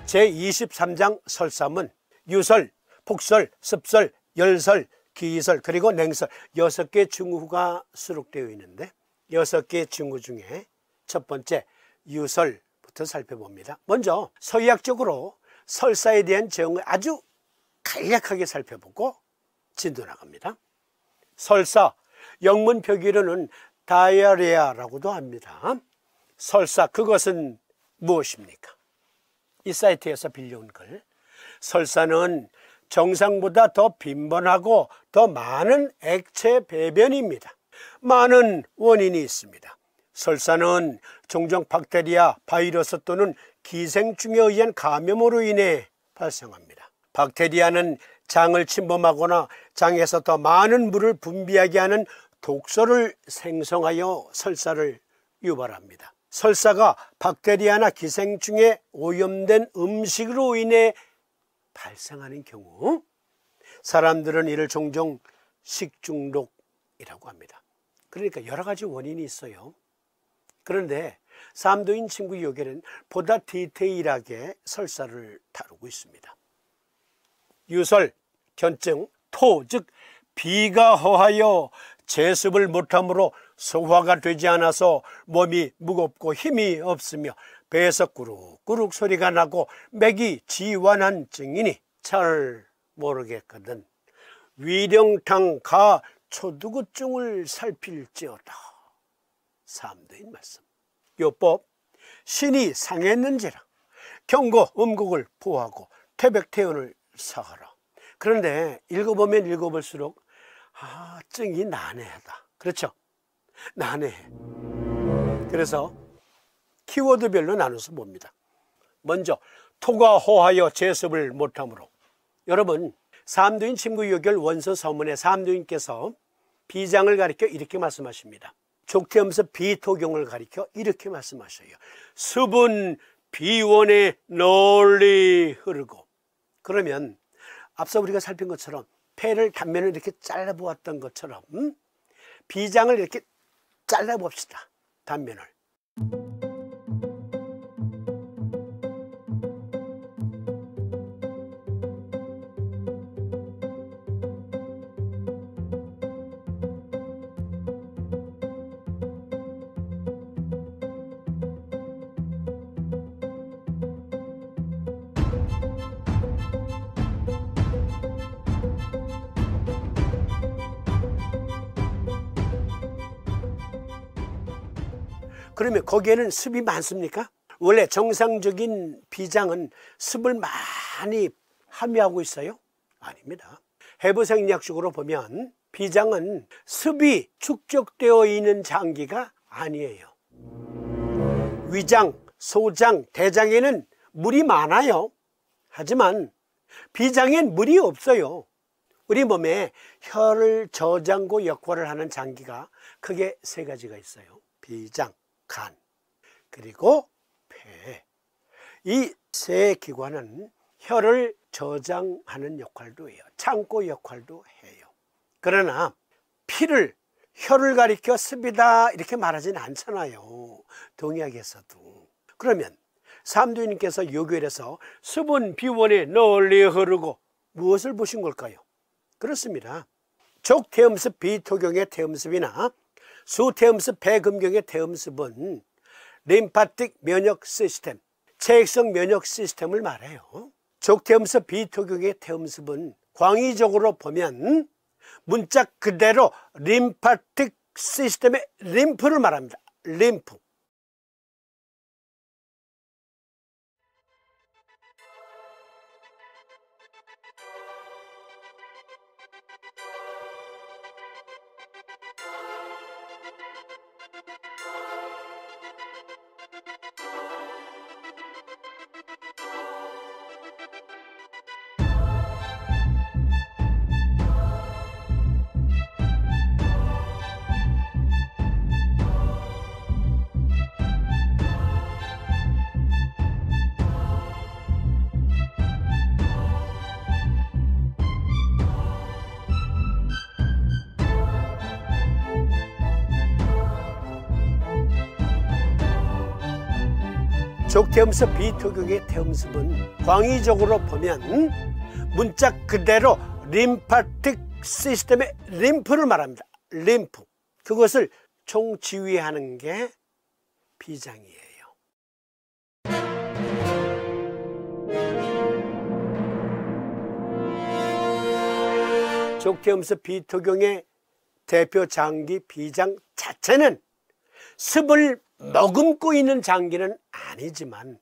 제23장 설사문 유설, 폭설, 습설, 열설, 기설 그리고 냉설 6개 징후가 수록되어 있는데 6개 징후 중에 첫 번째 유설부터 살펴봅니다. 먼저 서의학적으로 설사에 대한 제형을 아주 간략하게 살펴보고 진도 나갑니다. 설사, 영문 표기로는 다이아리아라고도 합니다. 설사, 그것은 무엇입니까? 이 사이트에서 빌려온 글. 설사는 정상보다 더 빈번하고 더 많은 액체 배변입니다. 많은 원인이 있습니다. 설사는 종종 박테리아, 바이러스 또는 기생충에 의한 감염으로 인해 발생합니다. 박테리아는 장을 침범하거나 장에서 더 많은 물을 분비하게 하는 독소를 생성하여 설사를 유발합니다. 설사가 박테리아나 기생충에 오염된 음식으로 인해 발생하는 경우 사람들은 이를 종종 식중독이라고 합니다. 그러니까 여러 가지 원인이 있어요. 그런데 삼도인 친구 요괴는 보다 디테일하게 설사를 다루고 있습니다. 유설, 견증, 토, 즉 비가 허하여 제습을 못하므로 소화가 되지 않아서 몸이 무겁고 힘이 없으며 배에서 꾸룩꾸룩 소리가 나고 맥이 지완한 증이니 잘 모르겠거든 위령탕 가 초두구증을 살필지어다. 삼도인 말씀. 요법 신이 상했는지라 경고 음곡을 보하고 태백태연을 사하라. 그런데 읽어보면 읽어볼수록 증이 난해하다. 그렇죠? 난해해. 그래서 키워드별로 나눠서 봅니다. 먼저 토가 허하여 제습을 못하므로. 여러분 삼도인 친구 요결 원서 서문에 삼도인께서 비장을 가리켜 이렇게 말씀하십니다. 족태음서 비토경을 가리켜 이렇게 말씀하셔요. 습은 비원에 널리 흐르고. 그러면 앞서 우리가 살핀 것처럼 폐를 단면을 이렇게 잘라보았던 것처럼 비장을 이렇게 잘라봅시다. 단면을. 그러면 거기에는 습이 많습니까? 원래 정상적인 비장은 습을 많이 함유하고 있어요? 아닙니다. 해부생리학적으로 보면 비장은 습이 축적되어 있는 장기가 아니에요. 위장, 소장, 대장에는 물이 많아요. 하지만 비장엔 물이 없어요. 우리 몸에 혈을 저장고 역할을 하는 장기가 크게 3가지가 있어요. 비장, 간, 그리고 폐. 이 3기관은 혈을 저장하는 역할도 해요. 창고 역할도 해요. 그러나 피를, 혈을 가리켜 습이다 이렇게 말하지는 않잖아요. 동의학에서도. 그러면 삼도인님께서 요결에서 습은 비원에 널리 흐르고 무엇을 보신 걸까요? 그렇습니다. 족태음습 비토경의 태음습이나 수태음습 배금경의 태음습은 림파틱 면역 시스템, 체액성 면역 시스템을 말해요. 족태음습 비토경의 태음습은 광의적으로 보면 문자 그대로 림파틱 시스템의 림프를 말합니다. 림프. 족태음습 비토경의 태음습은 광의적으로 보면 문자 그대로 림파틱 시스템의 림프를 말합니다. 림프. 그것을 총지휘하는 게 비장이에요. 족태음습 비토경의 대표 장기 비장 자체는 습을 머금고 있는 장기는 아니지만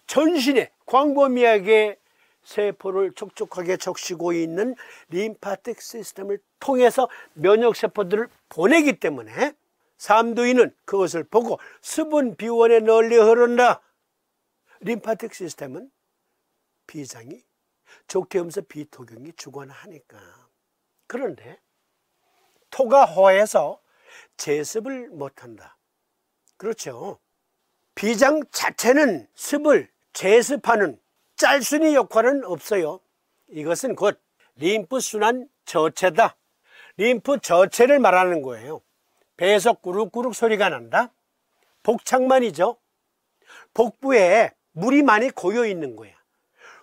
전신에 광범위하게 세포를 촉촉하게 적시고 있는 림파틱 시스템을 통해서 면역세포들을 보내기 때문에 삼두인은 그것을 보고 습은 비원에 널리 흐른다. 림파틱 시스템은 비장이 족태음습 비토경이 주관하니까. 그런데 토가 허해서 제습을 못한다. 그렇죠. 비장 자체는 습을 제습하는 짤순이 역할은 없어요. 이것은 곧 림프순환 저체다. 림프 저체를 말하는 거예요. 배에서 꾸룩꾸룩 소리가 난다. 복창만이죠. 복부에 물이 많이 고여 있는 거야.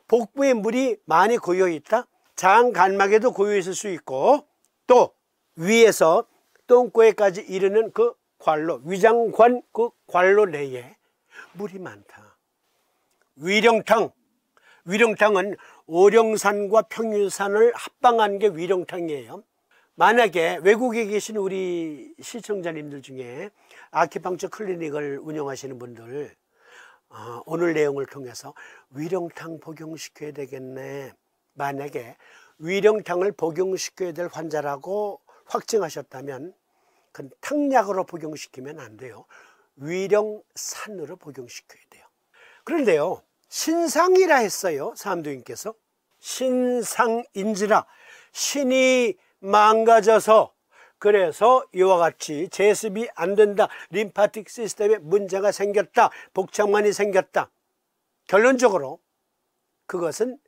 복부에 물이 많이 고여 있다. 장간막에도 고여 있을 수 있고 또 위에서 똥꼬에까지 이르는 그 관로, 위장관 그 관로 내에 물이 많다. 위령탕은 오령산과 평유산을 합방한 게 위령탕이에요. 만약에 외국에 계신 우리 시청자님들 중에 아큐펑처 클리닉을 운영하시는 분들 오늘 내용을 통해서 위령탕 복용시켜야 되겠네. 만약에 위령탕을 복용시켜야 될 환자라고 확증하셨다면 그건 탕약으로 복용시키면 안 돼요. 위령산으로 복용시켜야 돼요. 그런데요, 신상이라 했어요. 삼두인께서. 신상인지라 신이 망가져서 그래서 이와 같이 제습이 안 된다. 림파틱 시스템에 문제가 생겼다. 복창만이 생겼다. 결론적으로 그것은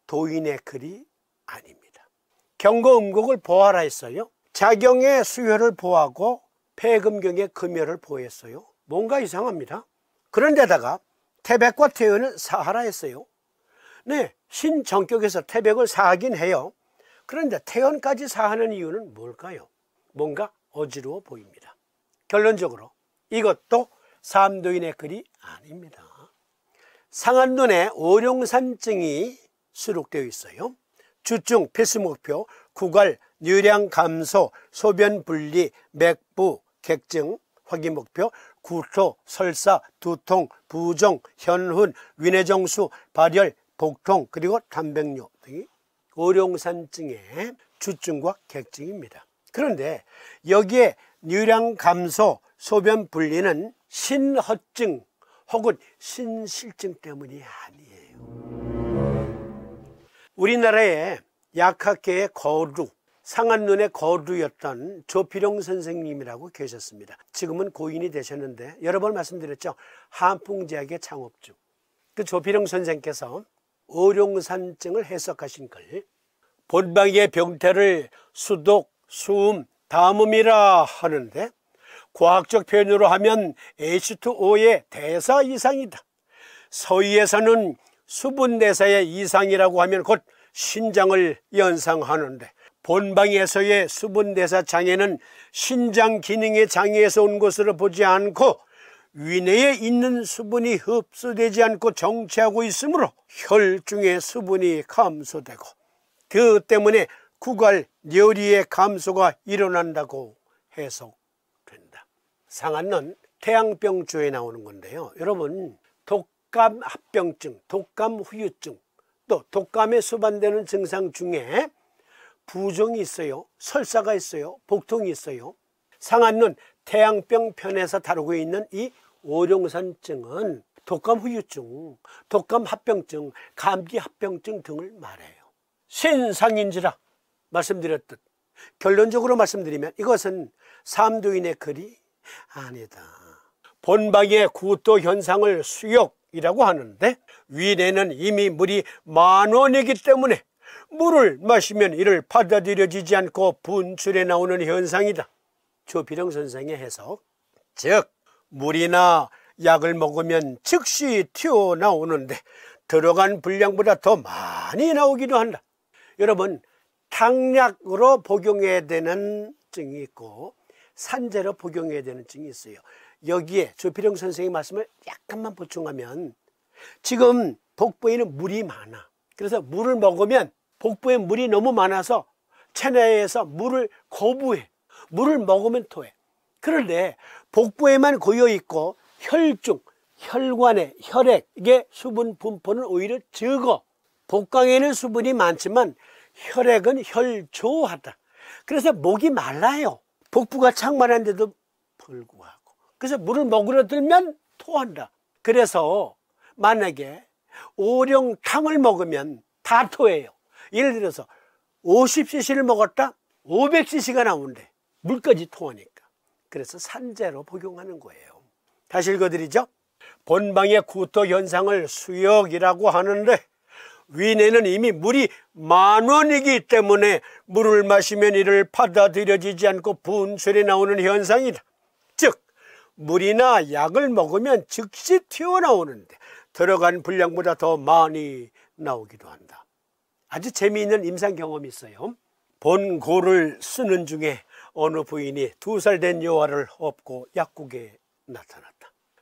도인의 글이 아닙니다. 경거음곡을 보하라 했어요. 자경의 수혈을 보하고 폐금경의 금혈을 보했어요. 뭔가 이상합니다. 그런데다가 태백과 태연은 사하라 했어요. 네, 신정격에서 태백을 사하긴 해요. 그런데 태연까지 사하는 이유는 뭘까요? 뭔가 어지러워 보입니다. 결론적으로 이것도 삼도인의 글이 아닙니다. 상한눈에 오룡산증이 수록되어 있어요. 주증, 필수목표, 구갈, 류량 감소, 소변 분리, 맥부, 객증, 확인목표, 구토, 설사, 두통, 부종, 현훈, 위내정수, 발열, 복통, 그리고 단백뇨 등이 오룡산증의 주증과 객증입니다. 그런데 여기에 류량 감소, 소변 분리는 신허증 혹은 신실증 때문이 아니에요. 우리나라에 약학계의 거루, 상한눈의 거루였던 조필용 선생님이라고 계셨습니다. 지금은 고인이 되셨는데 여러 번 말씀드렸죠. 한풍제약의 창업주. 그 조필용 선생께서 오룡산증을 해석하신 글, 본방의 병태를 수독, 수음, 담음이라 하는데 과학적 표현으로 하면 H2O의 대사 이상이다. 서의에서는 수분대사의 이상이라고 하면 곧 신장을 연상하는데 본방에서의 수분대사 장애는 신장 기능의 장애에서 온 것으로 보지 않고 위내에 있는 수분이 흡수되지 않고 정체하고 있으므로 혈중의 수분이 감소되고 그 때문에 구갈, 뇨리의 감소가 일어난다고 해석된다. 상한론 태양병조에 나오는 건데요. 여러분, 독감합병증, 독감후유증, 또 독감에 수반되는 증상 중에 부종이 있어요. 설사가 있어요. 복통이 있어요. 상한론 태양병 편에서 다루고 있는 이 오룡산증은 독감후유증, 독감합병증, 감기합병증 등을 말해요. 신상인지라 말씀드렸듯 결론적으로 말씀드리면 이것은 삼두인의 글이 아니다. 본방의 구토 현상을 수욕이라고 하는데 위내는 이미 물이 만원이기 때문에 물을 마시면 이를 받아들여지지 않고 분출해 나오는 현상이다. 조필용 선생의 해석, 즉 물이나 약을 먹으면 즉시 튀어나오는데 들어간 분량보다 더 많이 나오기도 한다. 여러분, 당약으로 복용해야 되는 증이 있고 산재로 복용해야 되는 증이 있어요. 여기에 조필영 선생의 말씀을 약간만 보충하면, 지금 복부에는 물이 많아. 그래서 물을 먹으면 복부에 물이 너무 많아서 체내에서 물을 거부해. 물을 먹으면 토해. 그런데 복부에만 고여 있고 혈중, 혈관에, 혈액의 수분 분포는 오히려 적어. 복강에는 수분이 많지만 혈액은 혈조하다. 그래서 목이 말라요. 복부가 창만한데도 불구하고. 그래서 물을 먹으러 들면 토한다. 그래서 만약에 오룡탕을 먹으면 다 토해요. 예를 들어서 50cc를 먹었다? 500cc가 나오는데 물까지 토하니까. 그래서 산재로 복용하는 거예요. 다시 읽어드리죠. 본방의 구토 현상을 수역이라고 하는데 위내는 이미 물이 만원이기 때문에 물을 마시면 이를 받아들여지지 않고 분출이 나오는 현상이다. 즉 물이나 약을 먹으면 즉시 튀어나오는데 들어간 분량보다 더 많이 나오기도 한다. 아주 재미있는 임상 경험이 있어요. 본고를 쓰는 중에 어느 부인이 2살 된 여아를 업고 약국에 나타났다.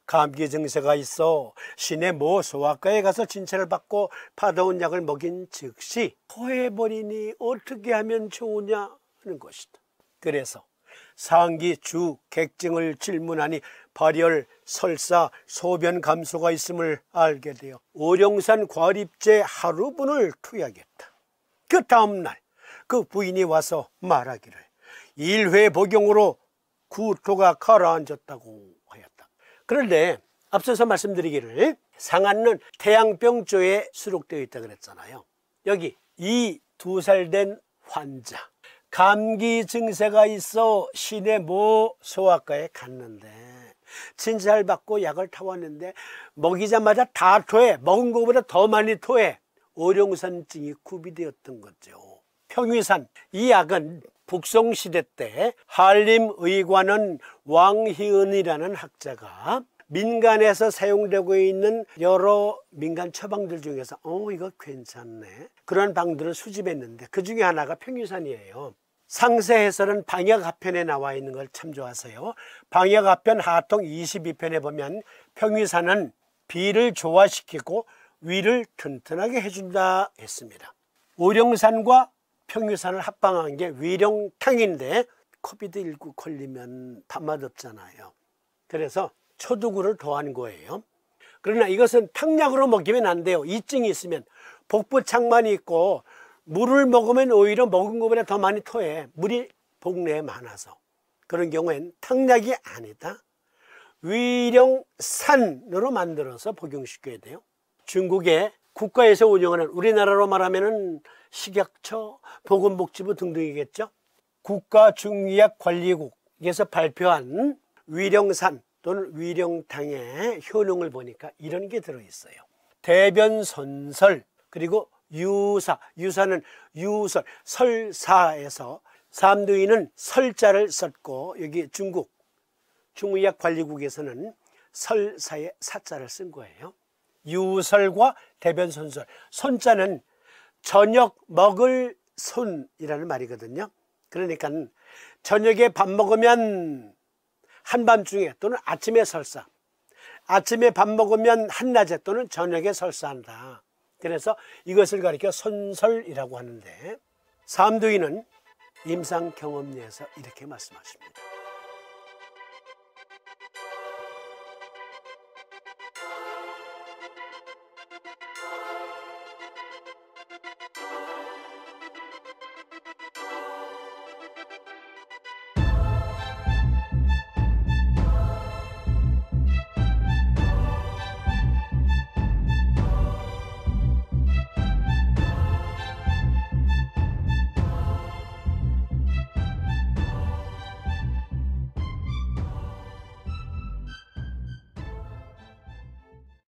감기 증세가 있어 시내 모 소아과에 가서 진찰을 받고 받아온 약을 먹인 즉시 토해버리니 어떻게 하면 좋으냐 하는 것이다. 그래서 상기 주 객증을 질문하니 발열, 설사, 소변 감소가 있음을 알게 되어 오룡산 과립제 하루분을 투약했다. 그 다음날 그 부인이 와서 말하기를 1회 복용으로 구토가 가라앉았다고 하였다. 그런데 앞서서 말씀드리기를 상한는 태양병조에 수록되어 있다고 그랬잖아요. 여기 이 2살 된 환자, 감기 증세가 있어 시내 모 소아과에 갔는데 진찰받고 약을 타왔는데 먹이자마자 다 토해. 먹은 것보다 더 많이 토해. 오룡산증이 구비되었던 거죠. 평위산, 이 약은 북송시대 때 한림의관원 왕희은이라는 학자가 민간에서 사용되고 있는 여러 민간 처방들 중에서 이거 괜찮네, 그런 방들을 수집했는데 그 중에 하나가 평위산이에요. 상세 해설은 방역하편에 나와 있는 걸 참조하세요. 방역하편 하통 22편에 보면 평위산은 비를 조화시키고 위를 튼튼하게 해준다 했습니다. 오룡산과 평위산을 합방한 게 위룡탕인데 코비드19 걸리면 밥맛 없잖아요. 그래서 초두구를 더한 거예요. 그러나 이것은 탕약으로 먹이면 안 돼요. 이증이 있으면. 복부 창만이 있고 물을 먹으면 오히려 먹은 것보다 더 많이 토해. 물이 복내에 많아서. 그런 경우엔 탕약이 아니다, 위룡산으로 만들어서 복용시켜야 돼요. 중국의 국가에서 운영하는, 우리나라로 말하면 식약처, 보건복지부 등등이겠죠. 국가중의약관리국에서 발표한 위룡산 또는 위룡탕의 효능을 보니까 이런 게 들어있어요. 대변손설, 그리고 유사, 유사는 유설, 설사에서 삼두이는 설자를 썼고 여기 중국 중의학관리국에서는 설사에 사자를 쓴 거예요. 유설과 대변손설, 손자는 저녁 먹을 손이라는 말이거든요. 그러니까 저녁에 밥 먹으면 한밤중에 또는 아침에 설사, 아침에 밥 먹으면 한낮에 또는 저녁에 설사한다. 그래서 이것을 가리켜 손설이라고 하는데 삼두이는 임상 경험리에서 이렇게 말씀하십니다.